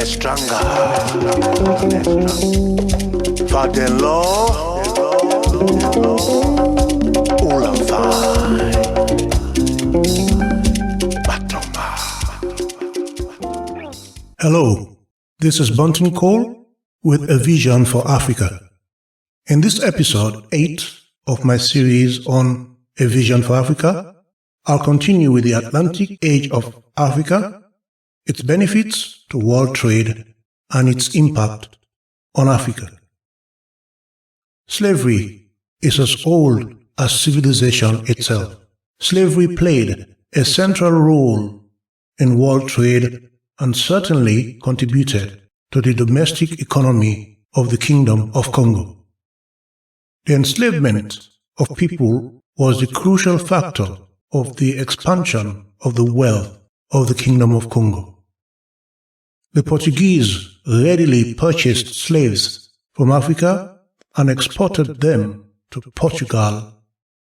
stronger. For the law, all I'm fine. Hello, this is Bunton Cole with A Vision for Africa. In this episode 8 of my series on A Vision for Africa, I'll continue with the Atlantic Age of Africa, its benefits to world trade, and its impact on Africa. Slavery is as old as civilization itself. Slavery played a central role in world trade and certainly contributed to the domestic economy of the Kingdom of Congo. The enslavement of people was the crucial factor of the expansion of the wealth of the Kingdom of Congo. The Portuguese readily purchased slaves from Africa and exported them to Portugal.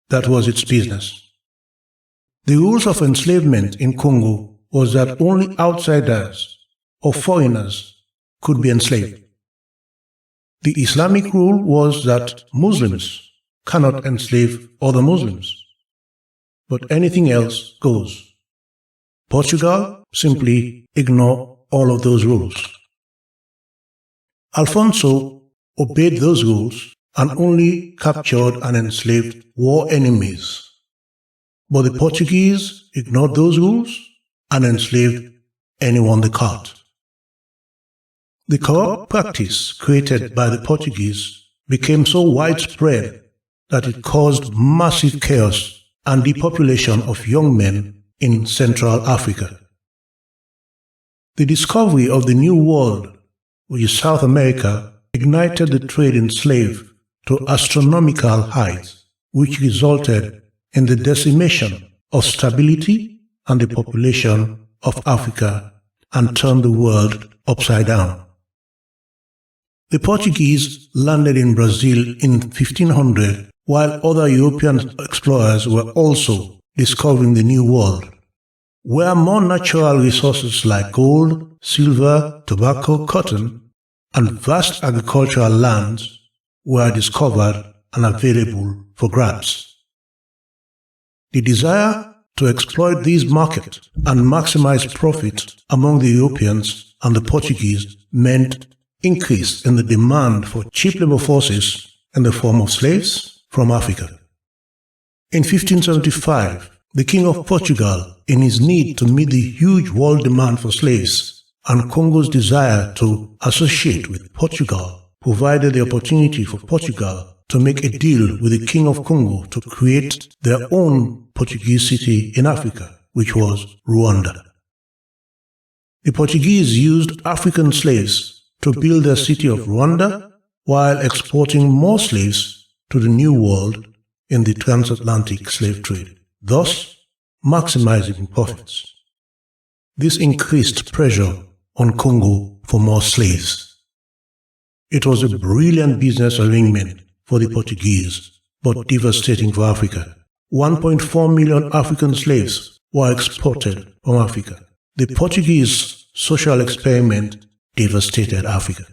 That was its business. The rules of enslavement in Congo was that only outsiders or foreigners could be enslaved. The Islamic rule was that Muslims cannot enslave other Muslims, but anything else goes. Portugal simply ignored all of those rules. Alfonso obeyed those rules and only captured and enslaved war enemies. But the Portuguese ignored those rules and enslaved anyone they caught. The corrupt practice created by the Portuguese became so widespread that it caused massive chaos and depopulation of young men in Central Africa. The discovery of the New World, which is South America, ignited the trade in slaves to astronomical heights, which resulted in the decimation of stability and the population of Africa and turned the world upside down. The Portuguese landed in Brazil in 1500, while other European explorers were also discovering the New World, where more natural resources like gold, silver, tobacco, cotton, and vast agricultural lands were discovered and available for grabs. The desire to exploit these markets and maximize profit among the Europeans and the Portuguese meant increase in the demand for cheap labor forces in the form of slaves from Africa. In 1575, the King of Portugal, in his need to meet the huge world demand for slaves and Congo's desire to associate with Portugal, provided the opportunity for Portugal to make a deal with the King of Congo to create their own Portuguese city in Africa, which was Rwanda. The Portuguese used African slaves to build their city of Rwanda while exporting more slaves to the New World in the transatlantic slave trade, thus maximizing profits. This increased pressure on Congo for more slaves. It was a brilliant business arrangement for the Portuguese, but devastating for Africa. 1.4 million African slaves were exported from Africa. The Portuguese social experiment devastated Africa.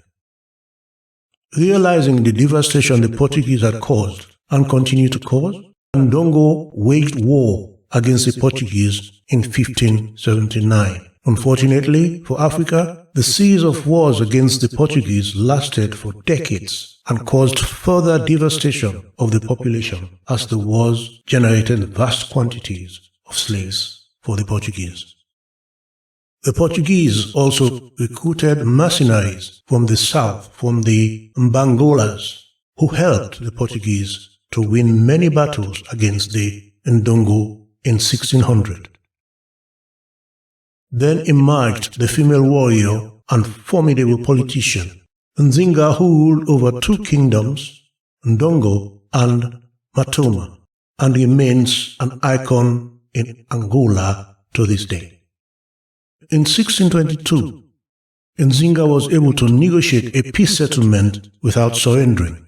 Realizing the devastation the Portuguese had caused and continued to cause, Ndongo waged war against the Portuguese in 1579. Unfortunately for Africa, the series of wars against the Portuguese lasted for decades and caused further devastation of the population as the wars generated vast quantities of slaves for the Portuguese. The Portuguese also recruited mercenaries from the south, from the Mbangolas, who helped the Portuguese to win many battles against the Ndongo in 1600. Then emerged the female warrior and formidable politician, Nzinga, who ruled over two kingdoms, Ndongo and Matoma, and remains an icon in Angola to this day. In 1622, Nzinga was able to negotiate a peace settlement without surrendering.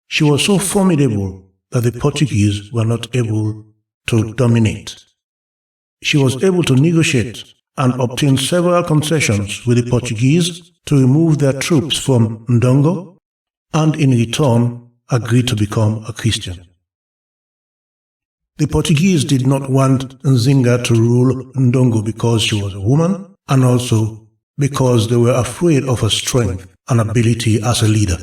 She was so formidable that the Portuguese were not able to dominate. She was able to negotiate and obtained several concessions with the Portuguese to remove their troops from Ndongo, and in return agreed to become a Christian. The Portuguese did not want Nzinga to rule Ndongo because she was a woman, and also because they were afraid of her strength and ability as a leader.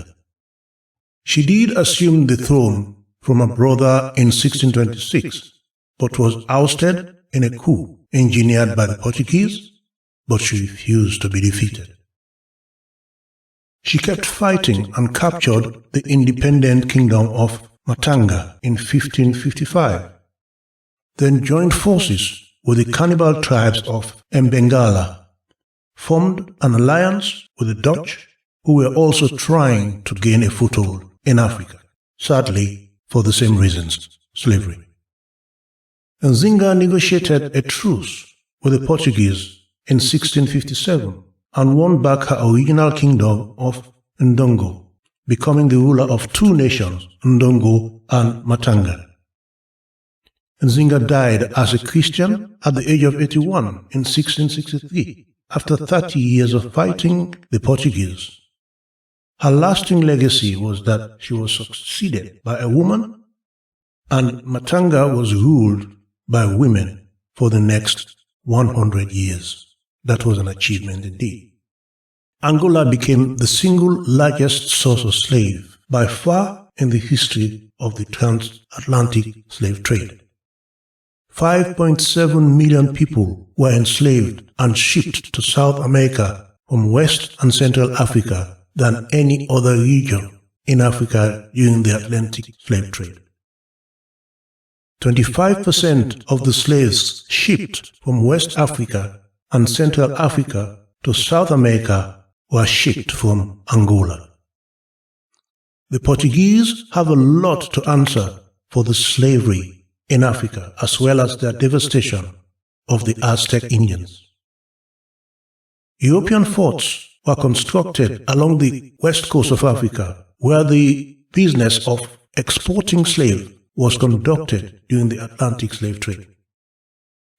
She did assume the throne from her brother in 1626, but was ousted in a coup engineered by the Portuguese, but she refused to be defeated. She kept fighting and captured the independent kingdom of Matanga in 1555, then joined forces with the cannibal tribes of Mbengala, formed an alliance with the Dutch, who were also trying to gain a foothold in Africa, sadly for the same reasons, slavery. Nzinga negotiated a truce with the Portuguese in 1657 and won back her original kingdom of Ndongo, becoming the ruler of two nations, Ndongo and Matanga. Nzinga died as a Christian at the age of 81 in 1663, after 30 years of fighting the Portuguese. Her lasting legacy was that she was succeeded by a woman, and Matanga was ruled by women for the next 100 years. That was an achievement indeed. Angola became the single largest source of slave by far in the history of the transatlantic slave trade. 5.7 million people were enslaved and shipped to South America from West and Central Africa than any other region in Africa during the Atlantic slave trade. 25% of the slaves shipped from West Africa and Central Africa to South America were shipped from Angola. The Portuguese have a lot to answer for the slavery in Africa, as well as their devastation of the Aztec Indians. European forts were constructed along the west coast of Africa, where the business of exporting slaves was conducted during the Atlantic slave trade.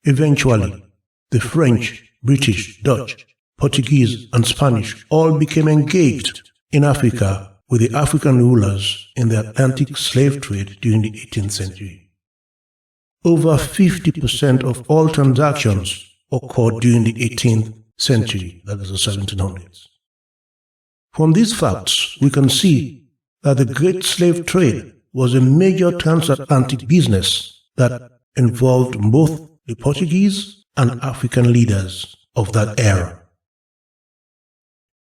Eventually, the French, British, Dutch, Portuguese, and Spanish all became engaged in Africa with the African rulers in the Atlantic slave trade during the 18th century. Over 50% of all transactions occurred during the 18th century, that is the 1700s. From these facts, we can see that the Great Slave Trade was a major transatlantic business that involved both the Portuguese and African leaders of that era.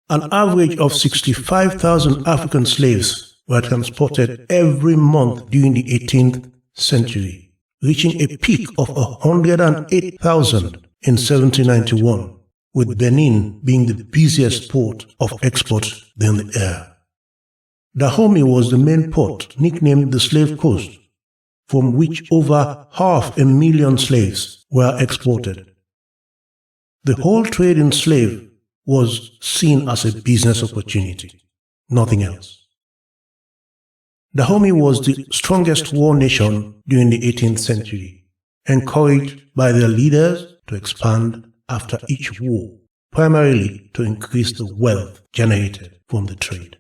An average of 65,000 African slaves were transported every month during the 18th century, reaching a peak of 108,000 in 1791, with Benin being the busiest port of export during the era. Dahomey was the main port, nicknamed the Slave Coast, from which over 500,000 slaves were exported. The whole trade in slaves was seen as a business opportunity, nothing else. Dahomey was the strongest war nation during the 18th century, encouraged by their leaders to expand after each war, primarily to increase the wealth generated from the trade.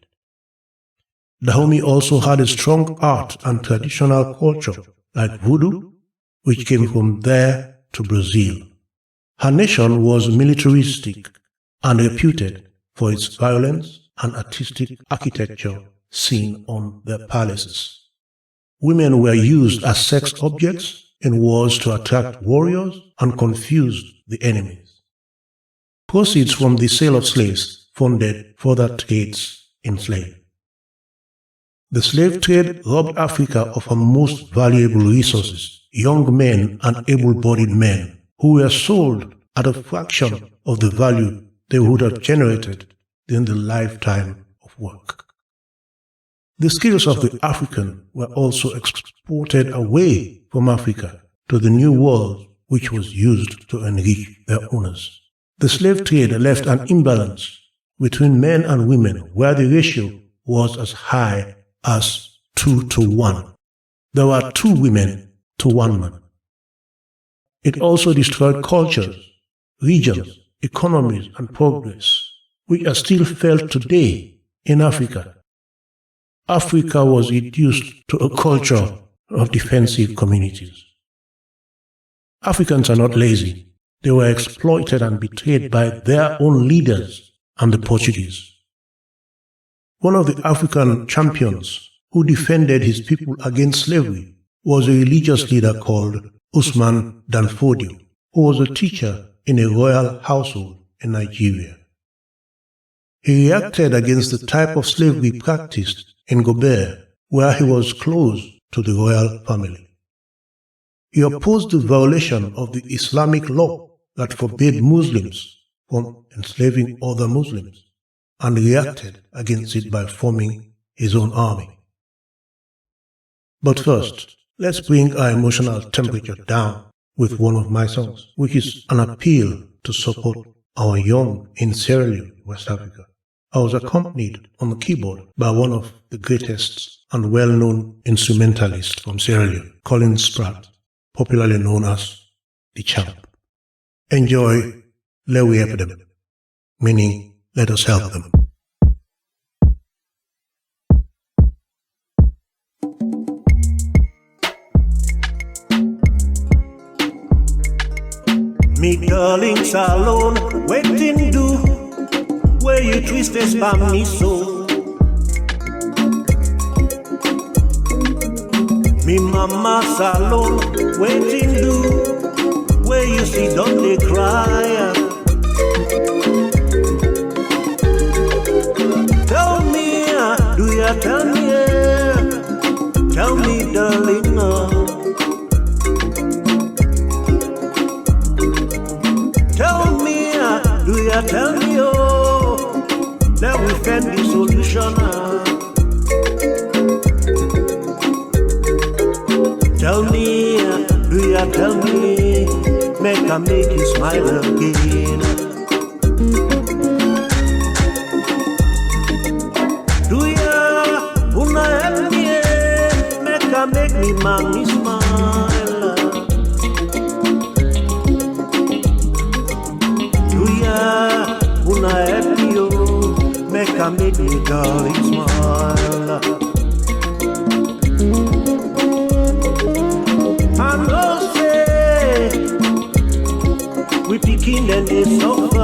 Dahomey also had a strong art and traditional culture, like voodoo, which came from there to Brazil. Her nation was militaristic and reputed for its violence and artistic architecture seen on their palaces. Women were used as sex objects in wars to attract warriors and confuse the enemies. Proceeds from the sale of slaves funded further trades in slaves. The slave trade robbed Africa of her most valuable resources, young men and able-bodied men, who were sold at a fraction of the value they would have generated during the lifetime of work. The skills of the African were also exported away from Africa to the New World, which was used to enrich their owners. The slave trade left an imbalance between men and women, where the ratio was as high as 2-to-1. There were 2 women to 1 man. It also destroyed cultures, regions, economies, and progress, which are still felt today in Africa. Africa was reduced to a culture of defensive communities. Africans are not lazy. They were exploited and betrayed by their own leaders and the Portuguese. One of the African champions who defended his people against slavery was a religious leader called Usman Danfodio, who was a teacher in a royal household in Nigeria. He reacted against the type of slavery practiced in Gobert, where he was close to the royal family. He opposed the violation of the Islamic law that forbade Muslims from enslaving other Muslims, and reacted against it by forming his own army. But first, let's bring our emotional temperature down with one of my songs, which is an appeal to support our young in Sierra Leone, West Africa. I was accompanied on the keyboard by one of the greatest and well-known instrumentalists from Sierra Leone, Colin Spratt, popularly known as the Champ. Enjoy Let We Help Them, meaning let us help them. Me darlings alone, waiting do where you twist this by me so. Me mama's alone, waiting do where you see don't they cry. Tell me, do ya tell me darling, tell me, oh, that we find the solution. Tell me, do ya tell me, make you smile again. Do ya wanna help me, make me mommy smile. Una help me, oh, make me darling smile. I know say we begin and they suffer.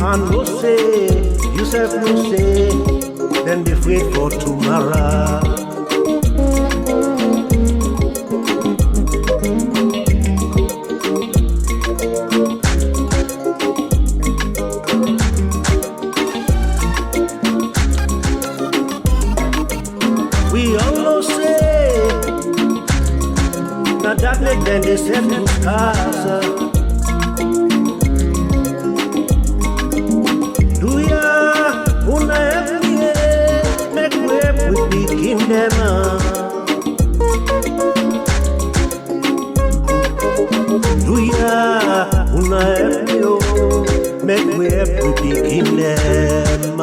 I know say you self no say, then they wait for tomorrow. Then they said to us, do ya wanna help me make way with the kingdom? Do ya wanna help me make way with the kingdom?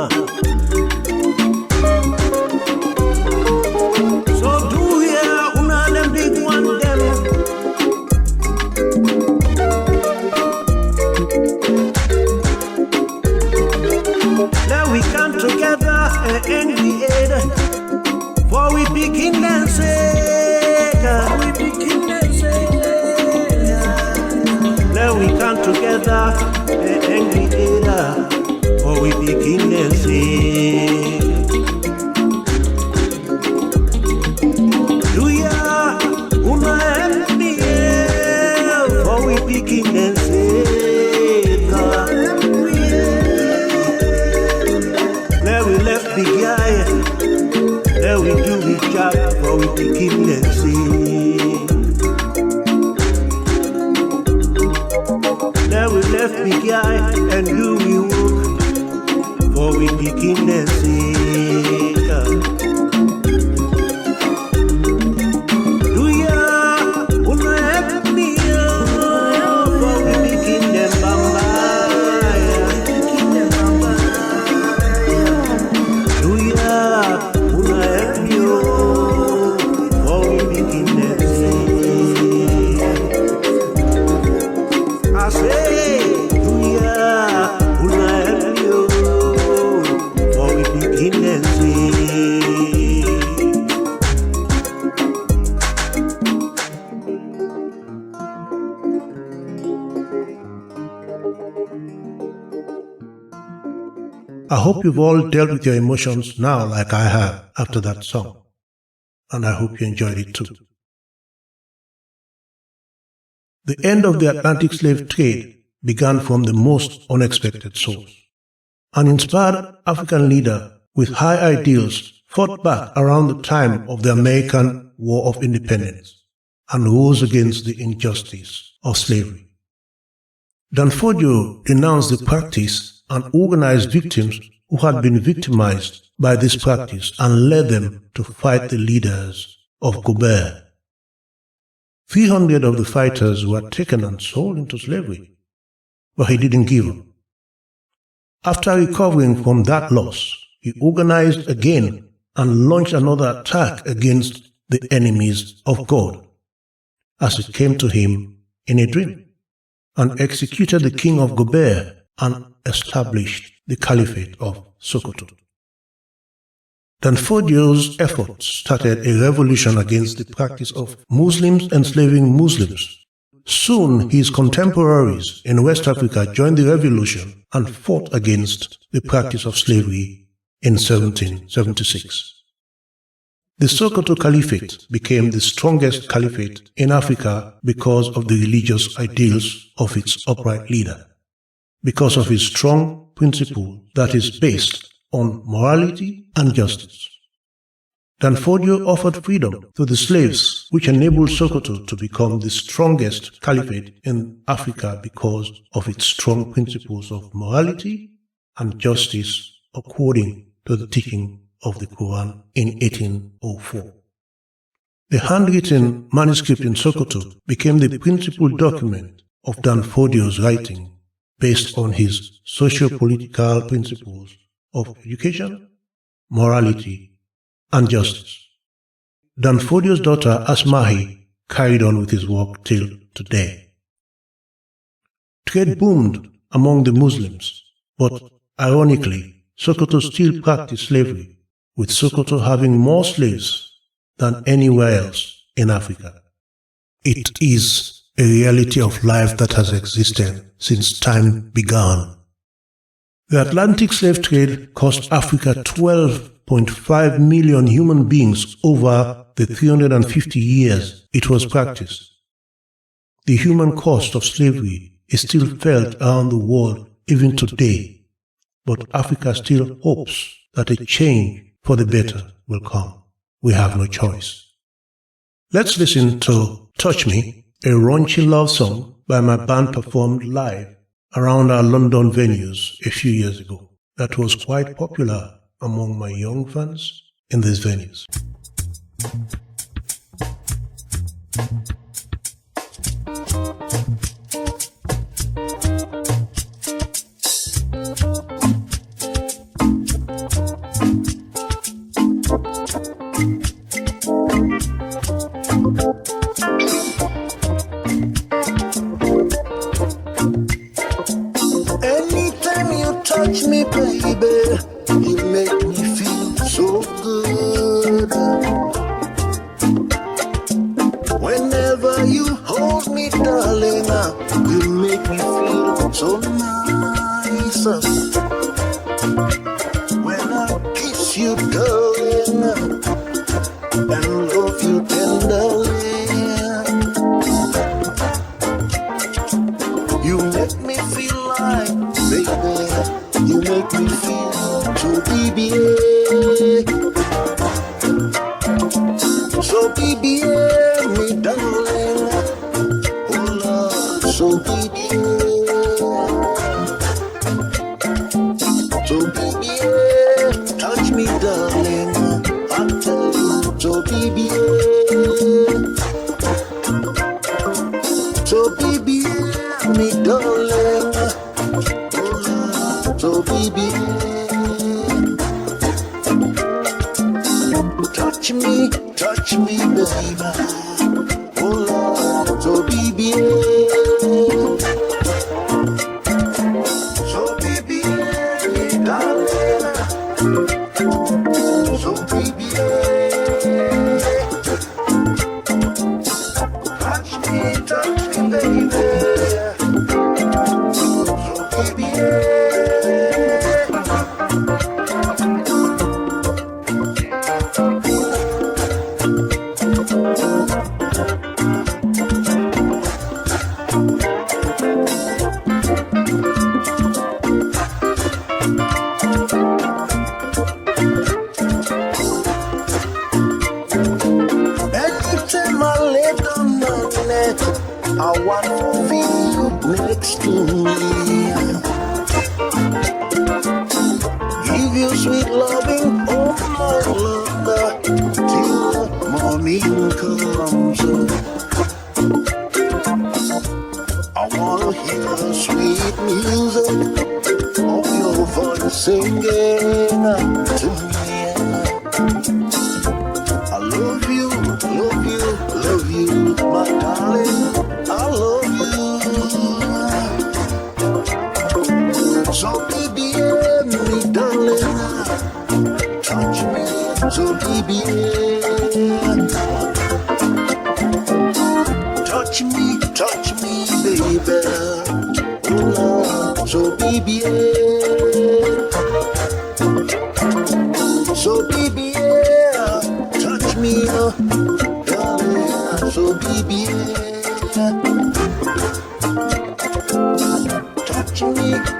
So do ya wanna them big one them? We come together and we aid, for we begin and say, now we come together and we aid, for we begin and say, do ya wanna help me, for we begin and say, the guy, there we do the job, for we begin and sing. There we left the guy and do we work, for we begin and sing. I hope you've all dealt with your emotions now like I have after that song. And I hope you enjoyed it too. The end of the Atlantic slave trade began from the most unexpected source. An inspired African leader with high ideals fought back around the time of the American War of Independence and rose against the injustice of slavery. Danfodio denounced the practice and organized victims who had been victimized by this practice and led them to fight the leaders of Gobert. 300 of the fighters were taken and sold into slavery, but he didn't give up. After recovering from that loss, he organized again and launched another attack against the enemies of God, as it came to him in a dream, and executed the king of Gobert and established the Caliphate of Sokoto. Danfodio's efforts started a revolution against the practice of Muslims enslaving Muslims. Soon his contemporaries in West Africa joined the revolution and fought against the practice of slavery in 1776. The Sokoto Caliphate became the strongest caliphate in Africa because of the religious ideals of its upright leader, because of his strong principle that is based on morality and justice. Danfodio offered freedom to the slaves, which enabled Sokoto to become the strongest caliphate in Africa because of its strong principles of morality and justice according to the teaching of the Quran in 1804. The handwritten manuscript in Sokoto became the principal document of Danfodio's writing based on his socio-political principles of education, morality, and justice. Danfodio's daughter Asmahi carried on with his work till today. Trade boomed among the Muslims, but ironically, Sokoto still practiced slavery, with Sokoto having more slaves than anywhere else in Africa. It is a reality of life that has existed since time began. The Atlantic slave trade cost Africa 12.5 million human beings over the 350 years it was practiced. The human cost of slavery is still felt around the world even today, but Africa still hopes that a change for the better will come. We have no choice. Let's listen to Touch Me, a raunchy love song by my band performed live around our London venues a few years ago. That was quite popular among my young fans in these venues. Anytime you touch me, baby, you make me feel so good. Whenever you hold me, darling, you make me feel so nice. When I kiss you, darling, and love you tenderly, you make me feel like, baby, you make me feel so baby, so baby, me darling, oh Lord, so baby, touch me, darling, I tell you, so baby, me darling, oh Lord, so baby, touch me, baby, oh Lord, so baby, me darling, so baby, touch me, baby, so baby. I want to feel next to me. Give you sweet loving, oh my love, till morning comes. I wanna hear the sweet music of your voice singing to me. I love you, love you, love you, my darling. I love you. So baby, me darling, touch me. So baby, touch me, baby. Oh, so baby, so baby, touch me, darling. So baby,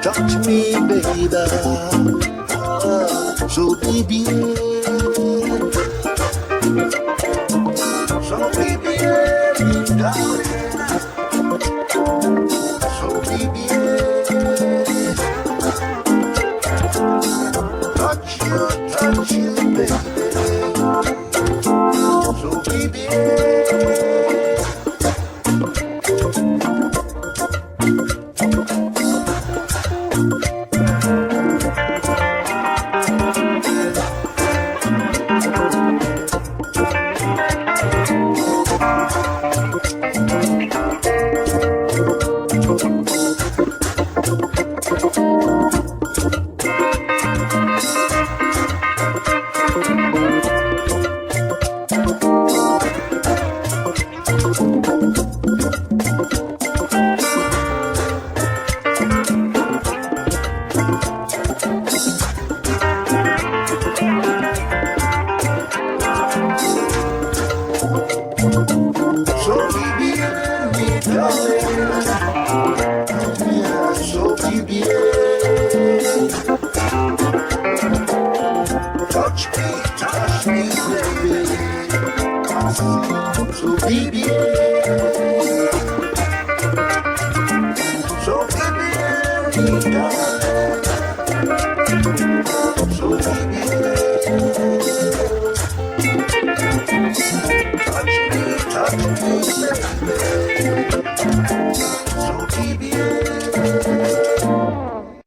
touch me, baby. So baby, so baby, darling. So baby, touch you, baby. So baby.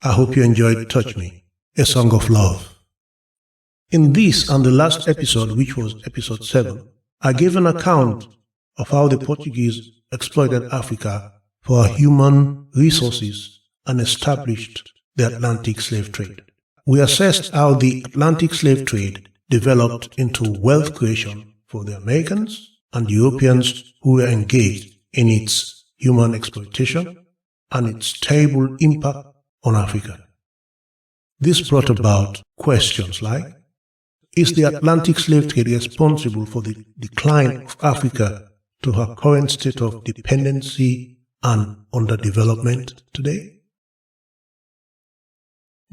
I hope you enjoyed Touch Me, a song of love. In this and the last episode, which was episode 7, I gave an account of how the Portuguese exploited Africa for human resources and established the Atlantic slave trade. We assessed how the Atlantic slave trade developed into wealth creation for the Americans and Europeans who were engaged in its human exploitation and its terrible impact on Africa. This brought about questions like, is the Atlantic slave trade responsible for the decline of Africa to her current state of dependency and underdevelopment today?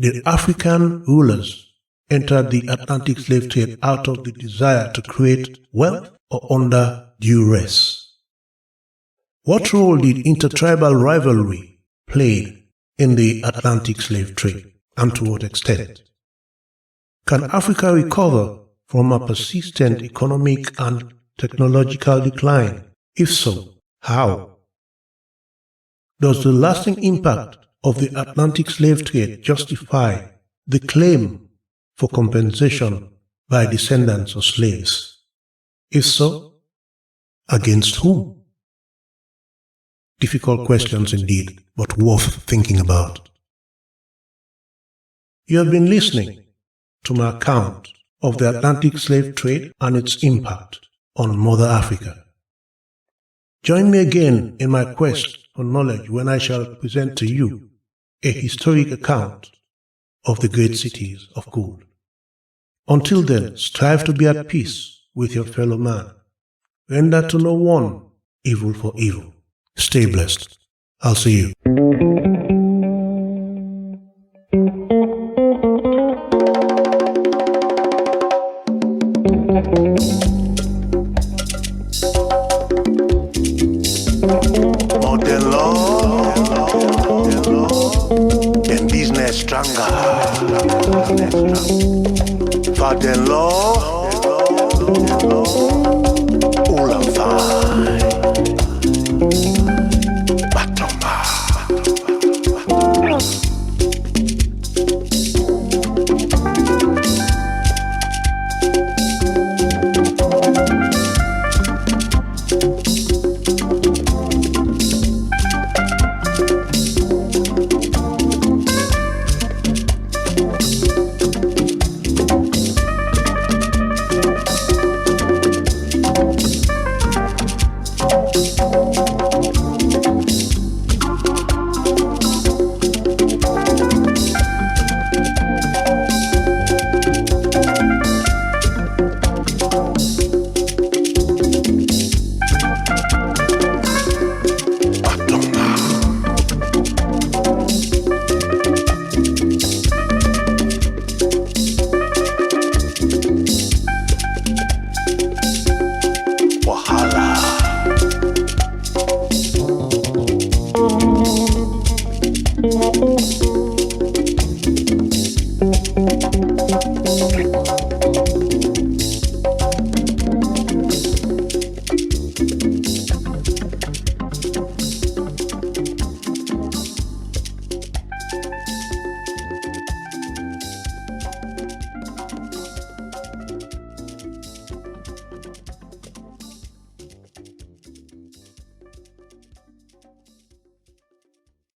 Did African rulers enter the Atlantic slave trade out of the desire to create wealth or under duress? What role did intertribal rivalry play in the Atlantic slave trade, and to what extent? Can Africa recover from a persistent economic and technological decline? If so, how? Does the lasting impact of the Atlantic slave trade justify the claim for compensation by descendants of slaves? If so, against whom? Difficult questions indeed, but worth thinking about. You have been listening to my account of the Atlantic slave trade and its impact on Mother Africa. Join me again in my quest for knowledge when I shall present to you a historic account of the great cities of gold. Until then, strive to be at peace with your fellow man. Render to no one evil for evil. Stay blessed. I'll see you. stronger. For the law